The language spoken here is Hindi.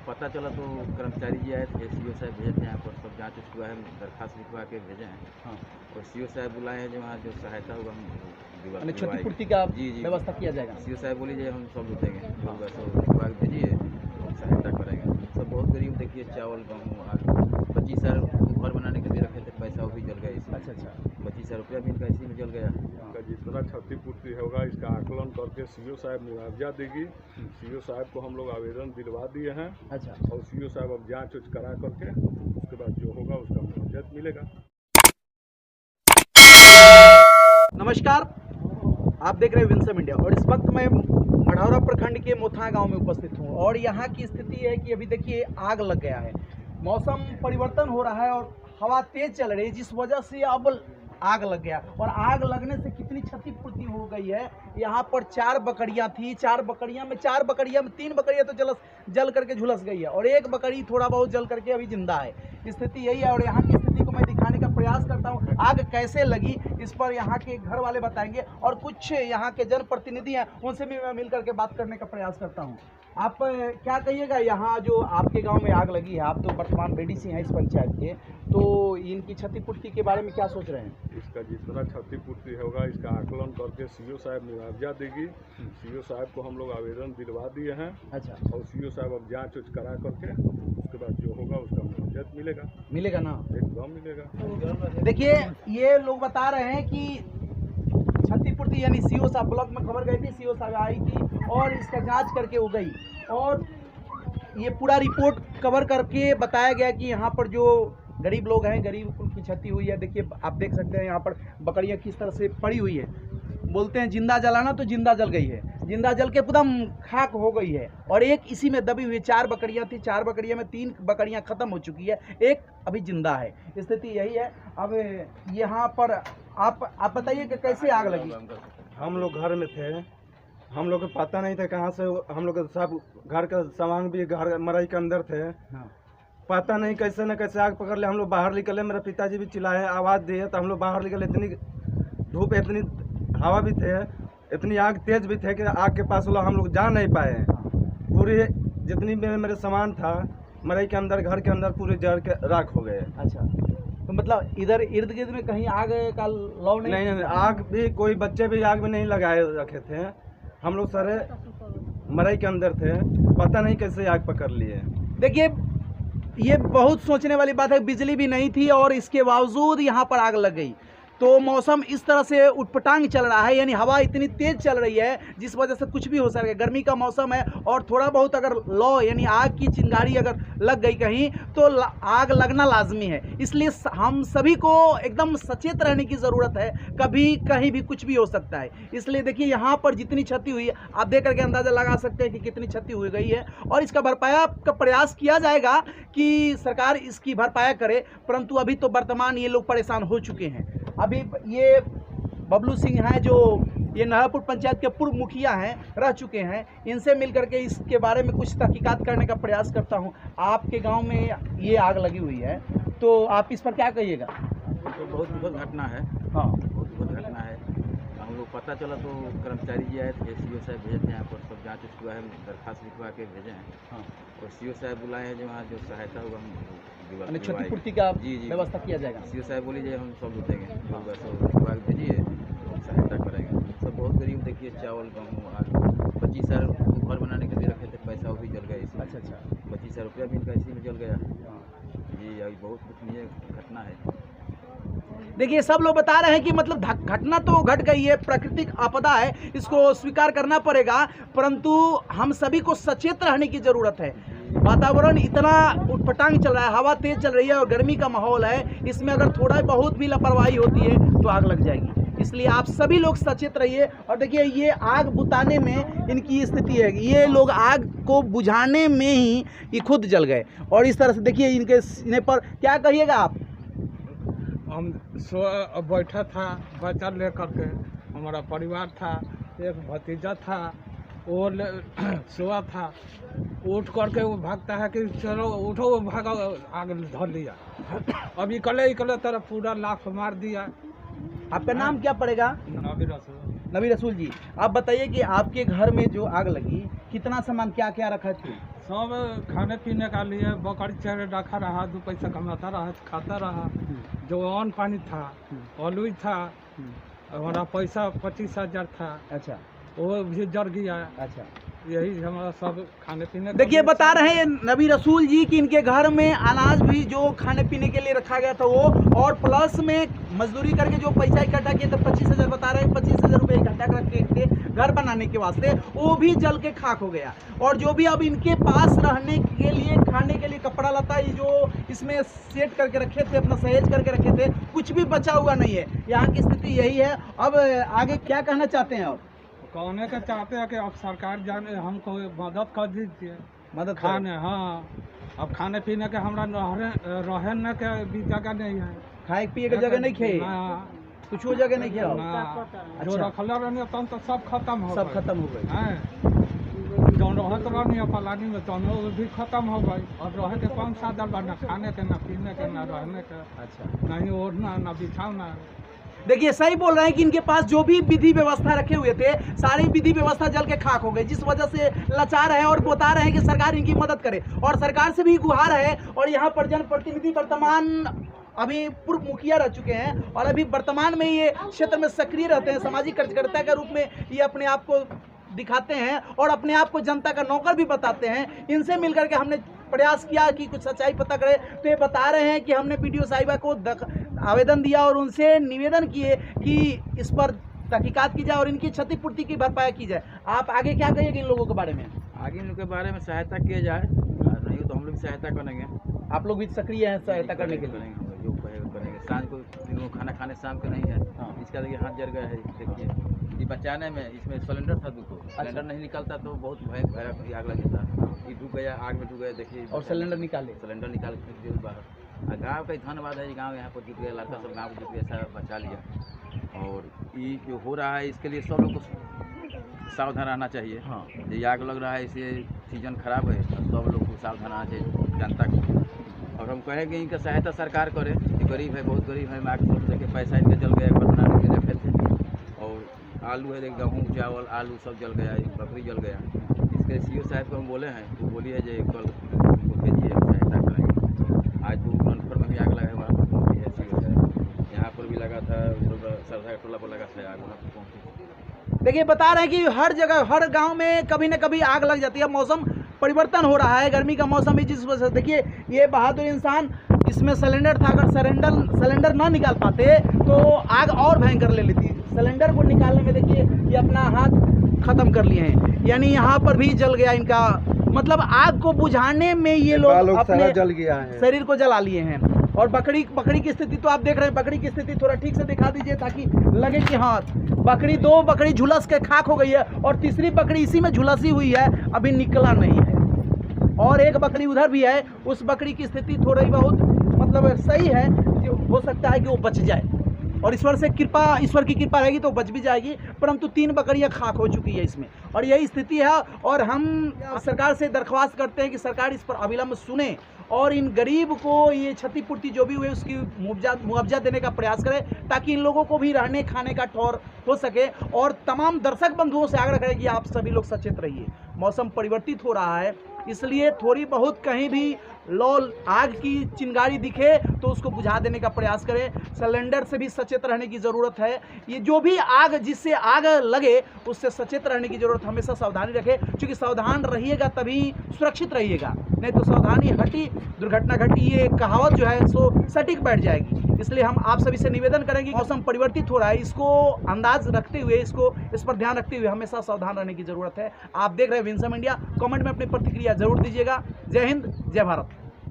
लोग पता चला तो कर्मचारी जी आए थे, सीओ साहब भेजे थे यहाँ पर, सब जाँच उच हुआ है, दरखास्त लिखवा के भेजे हैं। हाँ, और सीओ साहब बुलाए हैं, जो वहाँ जो सहायता होगा हम यानी क्षतिपूर्ति का जी व्यवस्था किया जाएगा। सीओ साहब बोली जाए हम सब देंगे, जो बस लिखवा के भेजिए, सहायता करेंगे। सब बहुत गरीब, देखिए चावल गेहूँ आलू 25,000 घर बनाने के लिए रखे थे, पैसा वो भी जल गया इसमें। अच्छा, 25,000 रुपया भी इनका इसी में जल गया। का जितना क्षतिपूर्ति होगा इसका आकलन करके सीओ साहब मुआवजा देगी। सीओ साहब को हम लोग आवेदन दिलवा दिए हैं। अच्छा, और सीओ साहब अब जांच उच करा करके उसके बाद जो होगा उसका मुआवजा मिलेगा। नमस्कार, आप देख रहे हैं विंसम इंडिया और इस वक्त मैं मढ़ौरा प्रखंड के मोथा गांव में उपस्थित हूं और यहां की स्थिति है कि अभी देखिए आग लग गया है। मौसम परिवर्तन हो रहा है और हवा तेज चल रही है, जिस वजह से अब आग लग गया। और आग लगने से कितनी क्षतिपूर्ति हो गई है। यहाँ पर 4 बकरियां थी, 4 बकरियां में 3 बकरियां तो जल करके झुलस गई है और 1 बकरी थोड़ा बहुत जल करके अभी जिंदा है। स्थिति यही है और यहाँ की स्थिति को मैं दिखाने का प्रयास करता हूँ। आग कैसे लगी इस पर यहाँ के घर वाले बताएंगे और कुछ यहाँ के जनप्रतिनिधि हैं, उनसे भी मैं मिल करके बात करने का प्रयास करता हूँ। आप क्या कहिएगा, यहाँ जो आपके गांव में आग लगी है, आप तो वर्तमान बीडीसी हैं इस पंचायत के, तो इनकी क्षतिपूर्ति के बारे में क्या सोच रहे हैं? इसका जितना क्षतिपूर्ति होगा इसका आकलन करके सीओ साहब मुआवजा देगी। सीओ साहब को हम लोग आवेदन दिलवा दिए हैं। अच्छा, और सीओ साहब अब जांच उच करा करके उसके बाद जो होगा उसका मुआवजा मिलेगा ना? एकदम मिलेगा। देखिए, ये लोग बता रहे हैं कि क्षतिपूर्ति यानी सीओ साहब ब्लॉक में खबर गई थी, सीओ साहब आई थी और इसका जांच करके वो गई और ये पूरा रिपोर्ट कवर करके बताया गया कि यहाँ पर जो गरीब लोग हैं, गरीब की क्षति हुई है। देखिए, आप देख सकते हैं यहाँ पर बकरियाँ किस तरह से पड़ी हुई है। बोलते हैं जिंदा जलाना, तो जिंदा जल गई है, जिंदा जल के एकदम खाक हो गई है और एक इसी में दबी हुई। 4 बकरियां थी, 4 बकरियां में 3 बकरियां खत्म हो चुकी है, 1 अभी जिंदा है। स्थिति यही है। अब यहाँ पर आप बताइए कि कैसे आग लगी। हम लोग घर में थे, हम लोग को पता नहीं था कहाँ से, हम लोग सब घर का सामान भी घर मरई के अंदर थे। हाँ। पता नहीं कैसे न कैसे आग पकड़ ले। हम लोग बाहर निकले, मेरे पिताजी भी चिल्लाए, आवाज़ दिए, तो हम लोग बाहर निकले। इतनी धूप, इतनी हवा भी थे, इतनी आग तेज भी थे कि आग के पास हम लोग जा नहीं पाए। पूरी जितनी मेरे सामान था मरई के अंदर, घर के अंदर पूरे जड़ के राख हो गए। अच्छा, तो मतलब इधर इर्द गिर्द में कहीं आग का लौ नहीं, आग भी कोई बच्चे भी आग में नहीं लगाए रखे थे। हम लोग सारे मरई के अंदर थे, पता नहीं कैसे आग पकड़ लिए। देखिए, ये बहुत सोचने वाली बात है। बिजली भी नहीं थी और इसके बावजूद यहाँ पर आग लग गई। तो मौसम इस तरह से उटपटांग चल रहा है, यानी हवा इतनी तेज चल रही है जिस वजह से कुछ भी हो सकता है। गर्मी का मौसम है और थोड़ा बहुत अगर लौ यानी आग की चिंगारी अगर लग गई कहीं तो आग लगना लाजमी है। इसलिए हम सभी को एकदम सचेत रहने की ज़रूरत है, कभी कहीं भी कुछ भी हो सकता है। इसलिए देखिए, यहाँ पर जितनी क्षति हुई है आप देख करके अंदाज़ा लगा सकते हैं कि कितनी क्षति हो गई है और इसका भरपाया का प्रयास किया जाएगा कि सरकार इसकी भरपाया करे। परंतु अभी तो वर्तमान ये लोग परेशान हो चुके हैं। अभी ये बबलू सिंह हैं, जो ये नहरपुर पंचायत के पूर्व मुखिया हैं, रह चुके हैं। इनसे मिलकर के इसके बारे में कुछ तहकीकात करने का प्रयास करता हूं। आपके गांव में ये आग लगी हुई है, तो आप इस पर क्या कहिएगा? तो बहुत दुखद घटना है। हाँ, बहुत दुखद घटना है। हम लोग पता चला तो कर्मचारी जी आए थे, सीओ साहब भेजे थे यहाँ पर, सब जाँच उच हुआ है, दरखास्त लिखवा के भेजे हैं। हाँ, और सीओ साहब बुलाए हैं, जो वहाँ जो सहायता होगा हम यानी क्षतिपूर्ति का जी व्यवस्था किया जाएगा। सीओ साहब बोली जाए हम सब देंगे, जो बस लिखवा के भेजिए, सहायता करेंगे। सब बहुत गरीब, देखिए चावल गेहूँ आलू 25,000 घर बनाने के लिए रखे थे, पैसा वो भी जल गया इसमें। अच्छा, 25,000 रुपया भी इनका इसी में जल गया। जी, अभी बहुत दुखनीय घटना है। देखिए, सब लोग बता रहे हैं कि मतलब घटना तो घट गई है, प्राकृतिक आपदा है, इसको स्वीकार करना पड़ेगा। परंतु हम सभी को सचेत रहने की ज़रूरत है। वातावरण इतना उटपटांग चल रहा है, हवा तेज चल रही है और गर्मी का माहौल है। इसमें अगर थोड़ा बहुत भी लापरवाही होती है तो आग लग जाएगी। इसलिए आप सभी लोग सचेत रहिए। और देखिए, ये आग बुताने में इनकी स्थिति है, ये लोग आग को बुझाने में ही ये खुद जल गए। और इस तरह से देखिए इनके पर क्या कहिएगा आप? हम बैठा था बच्चा लेकर के, हमारा परिवार था, एक भतीजा था, वो सोया था। उठ करके वो भागता है कि चलो उठो, वो भागा, आगे धर लिया। अब इकले तरफ पूरा लाख मार दिया। आपका नाम क्या पड़ेगा? नबी रसूल। नबी रसूल जी, आप बताइए कि आपके घर में जो आग लगी कितना सामान क्या क्या रखा थे? सब खाने पीने का लिए बकरी चढ़े रखा रहा, 2 पैसा कमाता रहा, खाता रहा। जो अन्न पानी था, आलू था, हमारा पैसा 25,000 था, अच्छा वो भी जर गया। अच्छा। यही हमारा सब खाने पीने का देखिए भी बता सब- रहे हैं नबी रसूल जी कि इनके घर में अनाज भी जो खाने पीने के लिए रखा गया था वो, और प्लस में मजदूरी करके जो पैसा इकट्ठा किए थे 25,000 बता रहे हैं, 25,000 रुपये इकट्ठा करके थे घर बनाने के वास्ते, वो भी जल के खाक हो गया। और जो भी अब इनके पास रहने के लिए खाने के लिए कपड़ा लता ये जो इसमें सेट करके रखे थे, अपना सहेज करके रखे थे, कुछ भी बचा हुआ नहीं है। यहाँ की स्थिति यही है। अब आगे क्या कहना चाहते हैं? अब कहने के चाहते हैं कि अब सरकार जाने हमको मदद कर दीजिए, मदद खाने। हाँ, अब खाने पीने के हमरा रहने के भी जगह नहीं है, खाए पिए के जगह नहीं खे, हाँ, कुछ वो जगह नहीं खे, ना। जो अच्छा। रखल रहने तब तो सब खत्म हो सब गए। खत्म हो गए। हैं। जौन रहत रहनी पलानी में तौन वो भी खत्म हो गई। और रहे के कौन साधन बा, ना खाने के, ना पीने के, ना रहने के, अच्छा। नहीं ओढ़ना, ना बिछाना। देखिए सही बोल रहे हैं कि इनके पास जो भी विधि व्यवस्था रखे हुए थे, सारी विधि व्यवस्था जल के खाक हो गई, जिस वजह से लाचार है और बता रहे हैं कि सरकार इनकी मदद करे। और सरकार से भी गुहार है। और यहाँ पर जनप्रतिनिधि वर्तमान अभी पूर्व मुखिया रह चुके हैं और अभी वर्तमान में ये क्षेत्र में सक्रिय रहते हैं, सामाजिक कार्यकर्ता के रूप में ये अपने आप को दिखाते हैं और अपने आप को जनता का नौकर भी बताते हैं। इनसे मिलकर के हमने प्रयास किया कि कुछ सच्चाई पता करें, तो ये बता रहे हैं कि हमने बीडीओ साहिबा को आवेदन दिया और उनसे निवेदन किए कि इस पर तहकीकात की जाए और इनकी क्षतिपूर्ति की भरपाई की जाए। आप आगे क्या कहिएगा इन लोगों के बारे में? आगे इनके बारे में सहायता किया जाए, नहीं तो हम लोग भी सहायता करेंगे। आप लोग भी सक्रिय हैं सहायता करने के लिए? करेंगे, हम लोग जो कहेगा करेंगे। शाम को दिन को खाना खाने शाम को नहीं है। हाँ। इसका देखिए हाथ जल गया है, देखिए ये बचाने में, इसमें सिलेंडर था 2 सिलेंडर नहीं निकलता तो बहुत भयानक आग लग जाता। ये डूब गया, आग में डूब गया, देखिए। और सिलेंडर निकाले? सिलेंडर निकाल के फेंक दिया बाहर। गाँव का धन्यवाद है, गाँव यहाँ पर जुट गया, लड़का सब गाँव जुट गया, ऐसा बचा लिया। और ये जो हो रहा है इसके लिए सब लोग को सावधान रहना चाहिए। हाँ। ये आग लग रहा है, इसे सीजन खराब है, सब लोग को सावधान रहना चाहिए, जनता को। और हम कहेंगे इनका सहायता सरकार करे। ये गरीब है, बहुत गरीब है। मैं आगे सोच सके पैसा इनके जल गया, घर बनाने के रखे थे। और आलू है, गेहूँ चावल आलू सब जल गया, बकरी जल गया। इसके सीओ साहब को हम बोले हैं, तो बोलिए जो कल उनको भेजिए, सहायता करेंगे। आज 2 नवंबर में भी आग लगा है, वहाँ पर पहुँची है सीओ साहब। यहाँ पर भी लगा था, सरधा टोला पर लगा था आग, वहाँ पर पहुँची। देखिए बता रहे हैं कि हर जगह हर गांव में कभी न कभी आग लग जाती है। मौसम परिवर्तन हो रहा है, गर्मी का मौसम है, जिस वजह से देखिए ये बहादुर इंसान, इसमें सिलेंडर था, अगर सिलेंडर ना निकाल पाते तो आग और भयंकर ले लेती। सिलेंडर को निकालने में देखिए ये अपना हाथ खत्म कर लिए हैं, यानी यहाँ पर भी जल गया इनका, मतलब आग को बुझाने में ये लोग अपने जल गया है, शरीर को जला लिए हैं। और बकरी की स्थिति तो आप देख रहे हैं, बकरी की स्थिति थोड़ा ठीक से दिखा दीजिए ताकि लगे कि हाँ बकरी, 2 बकरी झुलस के खाक हो गई है और तीसरी बकरी इसी में झुलसी हुई है, अभी निकला नहीं है। और एक बकरी उधर भी है, उस बकरी की स्थिति थोड़ी बहुत मतलब सही है, हो सकता है कि वो बच जाए और ईश्वर की कृपा रहेगी तो बच भी जाएगी, परंतु 3 बकरियां खाक हो चुकी है इसमें। और यही स्थिति है। और हम सरकार से दरख्वास्त करते हैं कि सरकार इस पर अविलंब सुने और इन गरीब को ये क्षतिपूर्ति जो भी हुए उसकी मुआवजा देने का प्रयास करे, ताकि इन लोगों को भी रहने खाने का ठौर हो सके। और तमाम दर्शक बंधुओं से आग्रह करें कि आप सभी लोग सचेत रहिए। मौसम परिवर्तित हो रहा है, इसलिए थोड़ी बहुत कहीं भी आग की चिंगारी दिखे तो उसको बुझा देने का प्रयास करें। सिलेंडर से भी सचेत रहने की ज़रूरत है। ये जो भी आग, जिससे आग लगे उससे सचेत रहने की ज़रूरत, हमेशा सावधानी रखें, क्योंकि सावधान रहिएगा तभी सुरक्षित रहिएगा, नहीं तो सावधानी हटी दुर्घटना घटी, ये कहावत जो है सो सटीक बैठ जाएगी। इसलिए हम आप सभी से निवेदन करेंगे, मौसम परिवर्तित हो रहा है, इसको अंदाज रखते हुए, इस पर ध्यान रखते हुए हमेशा सावधान रहने की ज़रूरत है। आप देख रहे हैं विंसम इंडिया। कमेंट में अपनी प्रतिक्रिया जरूर दीजिएगा। जय हिंद, जय भारत।